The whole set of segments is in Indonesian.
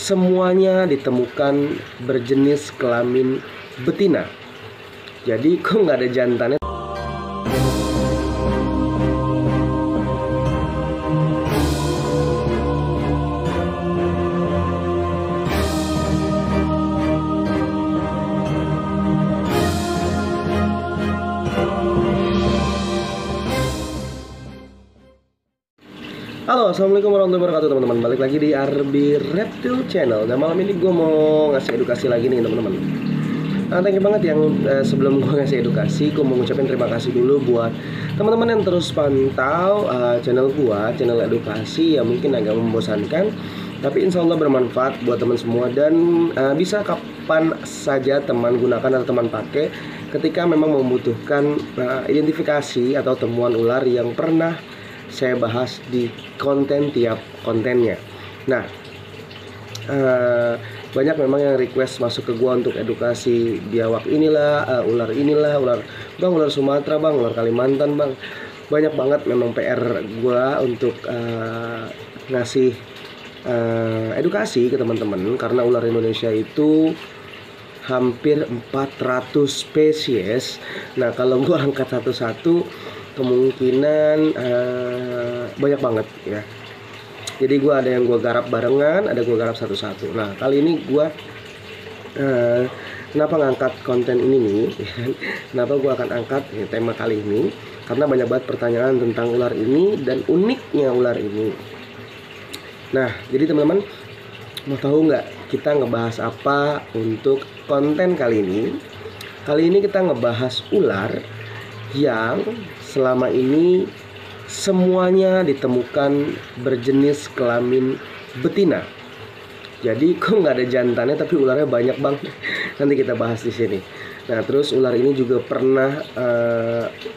semuanya ditemukan berjenis kelamin betina. Jadi kok nggak ada jantannya? Halo, assalamualaikum warahmatullahi wabarakatuh teman-teman. Balik lagi di RB Reptile Channel. Nah, malam ini gue mau ngasih edukasi lagi nih teman-teman. Nah, thank you banget yang sebelum gue ngasih edukasi, gue mau ngucapin terima kasih dulu buat teman-teman yang terus pantau channel gue, channel edukasi yang mungkin agak membosankan, tapi insya Allah bermanfaat buat teman semua. Dan bisa kapan saja teman gunakan atau teman pakai ketika memang membutuhkan identifikasi atau temuan ular yang pernah saya bahas di konten tiap kontennya. Nah, banyak memang yang request masuk ke gua untuk edukasi biawak inilah, ular bang, ular Sumatera bang, ular Kalimantan bang. Banyak banget memang PR gua untuk ngasih edukasi ke teman-teman, karena ular Indonesia itu hampir 400 spesies. Nah, kalau gua angkat satu-satu kemungkinan banyak banget ya. Jadi gue ada yang gue garap barengan, ada gue garap satu-satu. Nah, kali ini gue kenapa ngangkat konten ini nih? Kenapa gue akan angkat tema kali ini? Karena banyak banget pertanyaan tentang ular ini dan uniknya ular ini. Nah, jadi teman-teman mau tahu nggak kita ngebahas apa untuk konten kali ini? Kali ini kita ngebahas ular yang selama ini semuanya ditemukan berjenis kelamin betina. Jadi kok nggak ada jantannya tapi ularnya banyak bang. Nanti kita bahas di sini. Nah, terus ular ini juga pernah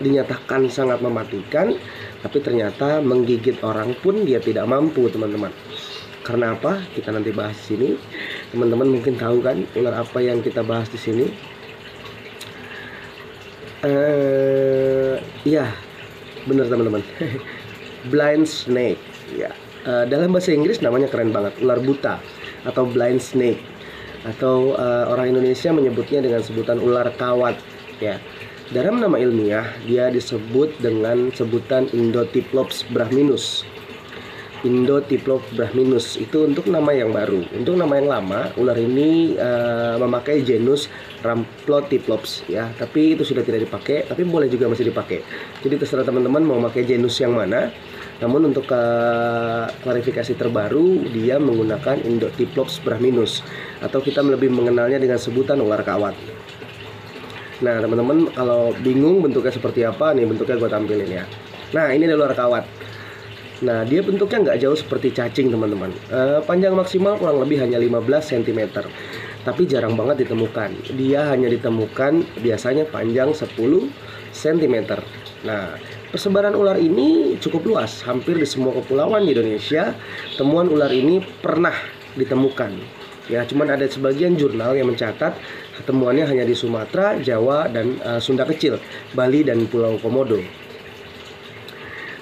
dinyatakan sangat mematikan, tapi ternyata menggigit orang pun dia tidak mampu teman-teman. Karena apa? Kita nanti bahas di sini. Teman-teman mungkin tahu kan ular apa yang kita bahas di sini? Ya, bener teman-teman. Blind snake ya. Dalam bahasa Inggris namanya keren banget, ular buta atau blind snake, atau orang Indonesia menyebutnya dengan sebutan ular kawat ya. Dalam nama ilmiah dia disebut dengan sebutan Indotyphlops brahminus. Indotyphlops brahminus itu untuk nama yang baru. Untuk nama yang lama, ular ini memakai genus Ramplotyphlops ya, tapi itu sudah tidak dipakai, tapi boleh juga masih dipakai. Jadi terserah teman-teman mau pakai genus yang mana. Namun untuk klarifikasi terbaru, dia menggunakan Indotyphlops brahminus, atau kita lebih mengenalnya dengan sebutan ular kawat. Nah, teman-teman kalau bingung bentuknya seperti apa, nih bentuknya gue tampilin ya. Nah, ini adalah ular kawat. Nah, dia bentuknya nggak jauh seperti cacing teman-teman. Panjang maksimal kurang lebih hanya 15 cm, tapi jarang banget ditemukan. Dia hanya ditemukan biasanya panjang 10 cm. Nah, persebaran ular ini cukup luas, hampir di semua kepulauan di Indonesia. Temuan ular ini pernah ditemukan. Ya, cuman ada sebagian jurnal yang mencatat temuannya hanya di Sumatera, Jawa, dan Sunda Kecil, Bali, dan Pulau Komodo.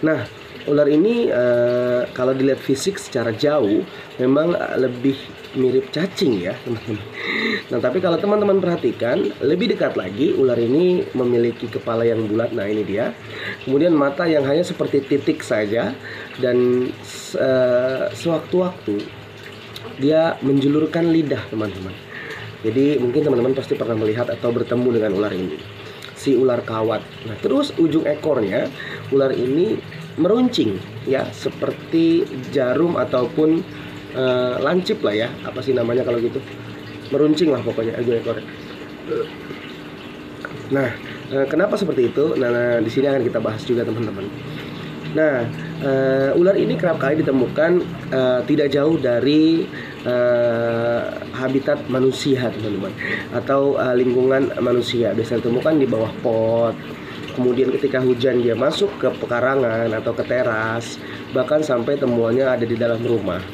Nah, ular ini kalau dilihat fisik secara jauh memang lebih mirip cacing ya teman-teman. Nah, tapi kalau teman-teman perhatikan lebih dekat lagi, ular ini memiliki kepala yang bulat. Nah, ini dia. Kemudian mata yang hanya seperti titik saja, dan sewaktu-waktu dia menjulurkan lidah teman-teman. Jadi mungkin teman-teman pasti pernah melihat atau bertemu dengan ular ini, si ular kawat. Nah, terus ujung ekornya ular ini meruncing ya, seperti jarum ataupun lancip lah ya, apa sih namanya kalau gitu, meruncing lah pokoknya ujung ekornya. Nah, kenapa seperti itu? Nah, di sini akan kita bahas juga teman-teman. Nah, ular ini kerap kali ditemukan tidak jauh dari habitat manusia teman-teman, atau lingkungan manusia. Biasanya ditemukan di bawah pot. Kemudian ketika hujan dia masuk ke pekarangan atau ke teras, bahkan sampai temuannya ada di dalam rumah,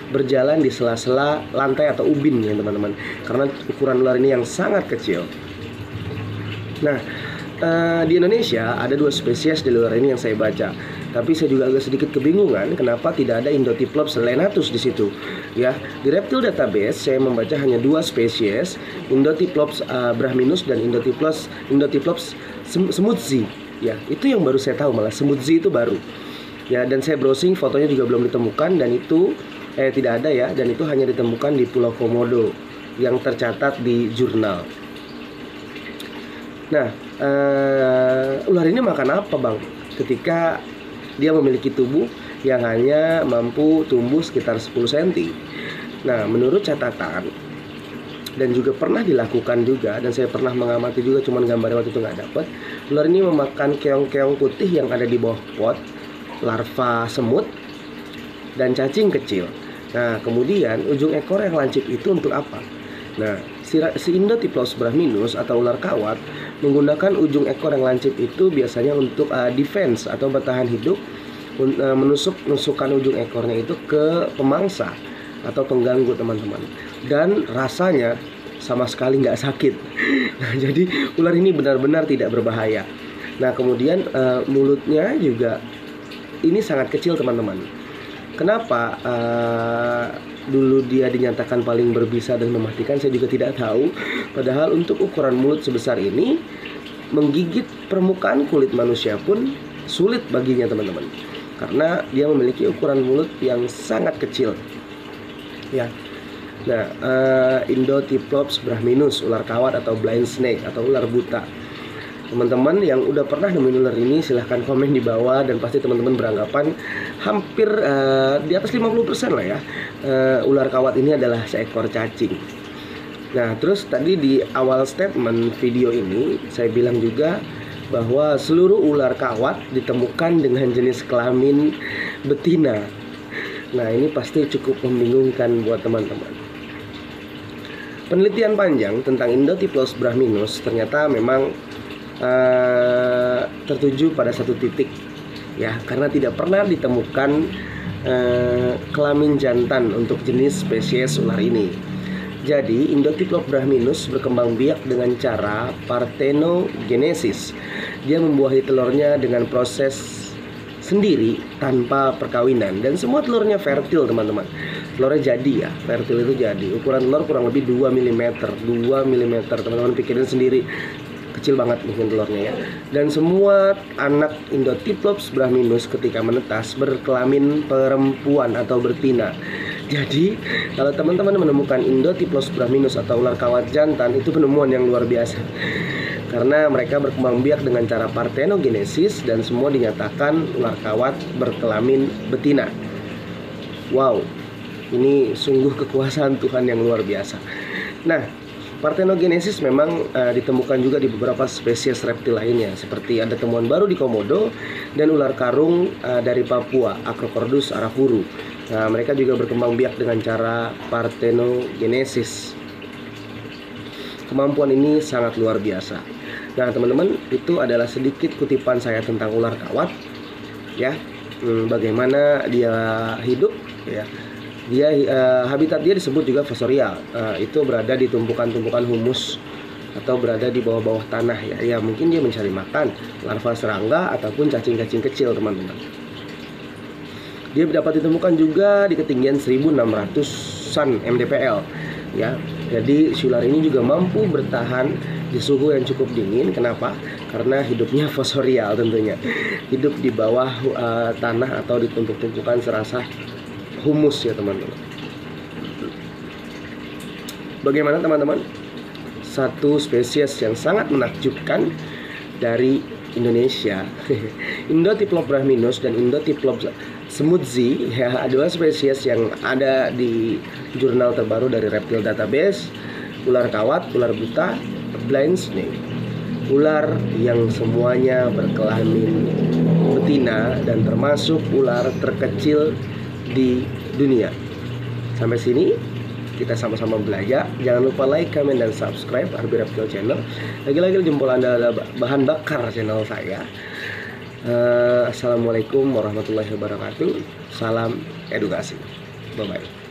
berjalan di sela-sela lantai atau ubin ya teman-teman, karena ukuran ular ini yang sangat kecil. Nah, di Indonesia ada 2 spesies di ular ini yang saya baca. Tapi saya juga agak sedikit kebingungan kenapa tidak ada Indotyphlops lenatus di situ. Ya, di Reptile Database saya membaca hanya 2 spesies, Indotyphlops brahminus dan Indotyphlops smoothzi. Ya, itu yang baru saya tahu, malah smoothzi itu baru. Ya, dan saya browsing, fotonya juga belum ditemukan, dan itu tidak ada ya, dan itu hanya ditemukan di Pulau Komodo yang tercatat di jurnal. Nah, ular ini makan apa, Bang? Ketika dia memiliki tubuh yang hanya mampu tumbuh sekitar 10 cm. Nah, menurut catatan, dan juga pernah dilakukan juga, dan saya pernah mengamati juga, cuman gambarnya waktu itu nggak dapet. Ular ini memakan keong-keong putih yang ada di bawah pot, larva semut, dan cacing kecil. Nah, kemudian ujung ekor yang lancip itu untuk apa? Nah, si Indotyphlops brahminus atau ular kawat menggunakan ujung ekor yang lancip itu biasanya untuk defense atau bertahan hidup, menusukkan ujung ekornya itu ke pemangsa atau pengganggu, teman-teman. Dan rasanya sama sekali nggak sakit. Nah, jadi ular ini benar-benar tidak berbahaya. Nah, kemudian mulutnya juga ini sangat kecil, teman-teman. Kenapa dulu dia dinyatakan paling berbisa dan mematikan, saya juga tidak tahu. Padahal untuk ukuran mulut sebesar ini, menggigit permukaan kulit manusia pun sulit baginya, teman-teman, karena dia memiliki ukuran mulut yang sangat kecil. Ya. Nah, Indotyphlops brahminus, ular kawat atau blind snake atau ular buta. Teman-teman yang udah pernah nemuin ular ini silahkan komen di bawah, dan pasti teman-teman beranggapan hampir di atas 50% lah ya, ular kawat ini adalah seekor cacing. Nah, terus tadi di awal statement video ini saya bilang juga bahwa seluruh ular kawat ditemukan dengan jenis kelamin betina. Nah, ini pasti cukup membingungkan buat teman-teman. Penelitian panjang tentang Indotyphlops brahminus ternyata memang tertuju pada satu titik, ya, karena tidak pernah ditemukan kelamin jantan untuk jenis spesies ular ini. Jadi Indotyphlops brahminus berkembang biak dengan cara parthenogenesis. Dia membuahi telurnya dengan proses sendiri tanpa perkawinan, dan semua telurnya fertil, teman-teman. Telurnya jadi ya, fertil itu jadi. Ukuran telur kurang lebih 2 mm, teman-teman pikirin sendiri, kecil banget mungkin telurnya ya. Dan semua anak Indotyphlops brahminus ketika menetas berkelamin perempuan atau betina. Jadi kalau teman-teman menemukan Indotyphlops brahminus atau ular kawat jantan, itu penemuan yang luar biasa, karena mereka berkembang biak dengan cara parthenogenesis dan semua dinyatakan ular kawat berkelamin betina. Wow, ini sungguh kekuasaan Tuhan yang luar biasa. Nah, parthenogenesis memang ditemukan juga di beberapa spesies reptil lainnya, seperti ada temuan baru di Komodo dan ular karung dari Papua, Acrocordus arafuru. Nah, mereka juga berkembang biak dengan cara parthenogenesis. Kemampuan ini sangat luar biasa. Nah, teman-teman, itu adalah sedikit kutipan saya tentang ular kawat, ya. Bagaimana dia hidup, ya. Dia habitat dia disebut juga fosorial. Itu berada di tumpukan-tumpukan humus atau berada di bawah-bawah tanah, ya. Ya, mungkin dia mencari makan larva serangga ataupun cacing-cacing kecil, teman-teman. Dia dapat ditemukan juga di ketinggian 1600-an mdpl, ya. Jadi si ular ini juga mampu bertahan di suhu yang cukup dingin. Kenapa? Karena hidupnya fosorial tentunya. Hidup di bawah tanah atau di tumpuk-tumpukan serasa humus, ya, teman-teman. Bagaimana, teman-teman? Satu spesies yang sangat menakjubkan dari Indonesia. Indotyphlops brahminus dan Indotyphlops smoothzi, ya, adalah spesies yang ada di jurnal terbaru dari Reptile Database. Ular kawat, ular buta, blind snake, ular yang semuanya berkelamin betina dan termasuk ular terkecil di dunia. Sampai sini kita sama-sama belajar. Jangan lupa like, comment, dan subscribe Arbi Reptile Channel. Lagi-lagi jempol Anda adalah bahan bakar channel saya. Assalamualaikum warahmatullahi wabarakatuh. Salam edukasi. Bye-bye.